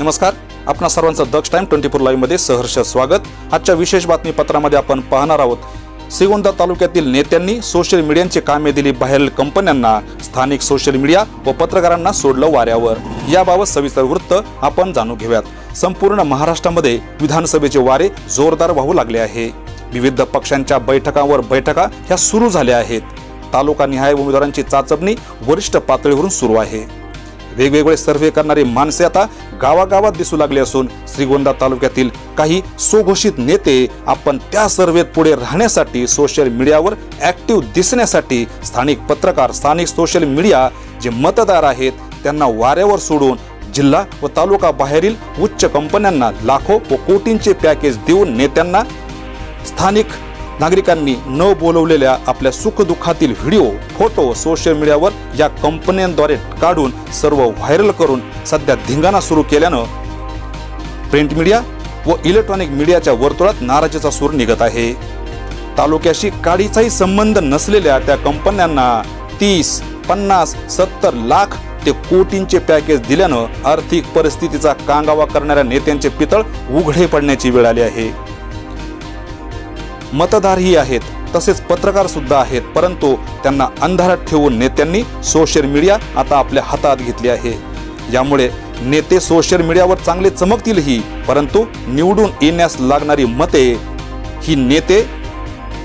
नमस्कार, आपणा सर्वांचं दक्ष टाइम 24 लाईव्ह मध्ये सहर्ष स्वागत। आजच्या विशेष बातमीपत्रामध्ये आपण पाहणार आहोत, श्रीगोंदा तालुक्यातील नेत्यांनी सोशल मीडियाची कामे दिली बाहेरील कंपन्यांना, स्थानिक सोशल मीडिया व पत्रकारांना सोडलं वाऱ्यावर। याबाबत सविस्तर वृत्त आपण जाणून घेऊयात। संपूर्ण महाराष्ट्रामध्ये विधानसभेचे वारे जोरदार वाहू लागले आहे। विविध पक्षांच्या बैठकांवर बैठका ह्या सुरू झाल्या आहेत। तालुका निहाय उमेदवारांची चाचपणी वरिष्ठ पातळीवरून सुरू आहे। वेगवेगळे सर्वे करणारे माणसे आता गावागावात दिसू लागले असून श्रीगोंदा तालुक्यातील काही सुघोषित नेते आपण त्या सर्वेत पुढे राहण्यासाठी सोशल मीडियावर ऍक्टिव्ह दिसण्यासाठी स्थानिक पत्रकार, स्थानिक सोशल मीडिया जे मतदार आहेत त्यांना वाऱ्यावर सोडून जिल्हा व तालुका बाहेरील उच्च कंपन्यांना लाखो व कोटींचे पॅकेज देऊन नेत्यांना स्थानिक नागरिकांनी न बोलवलेल्या आपल्या सुखदुःखातील व्हिडिओ, फोटो सोशल मीडियावर या कंपन्यांद्वारे काढून सर्व व्हायरल करून सध्या धिंगाणा सुरू केल्यानं प्रिंट मीडिया व इलेक्ट्रॉनिक मीडियाच्या वर्तुळात नाराजीचा सूर निघत आहे। तालुक्याशी काडीचाही संबंध नसलेल्या त्या कंपन्यांना 30, 50, 70 लाख ते कोटींचे पॅकेज दिल्यानं आर्थिक परिस्थितीचा कांगावा करणाऱ्या नेत्यांचे पितळ उघडे पडण्याची वेळ आली आहे। मतदारही आहेत, तसेच पत्रकार सुद्धा आहेत, परंतु त्यांना अंधारात ठेवून नेत्यांनी सोशल मीडिया आता आपल्या हातात घेतली आहे। यामुळे नेते सोशल मीडियावर चांगले चमकतीलही, परंतु निवडून येण्यास लागणारी मते ही नेते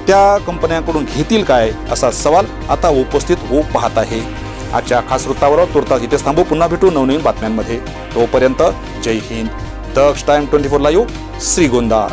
त्या कंपन्यांकडून घेतील काय, असा सवाल आता उपस्थित होऊ पाहत आहे। आजच्या खास वृत्तावर तुर्तास इथेच थांबू, पुन्हा भेटू नवनवीन बातम्यांमध्ये। तोपर्यंत जय हिंद। दक्ष टाइम 24 लाईव्ह, श्रीगोंदा।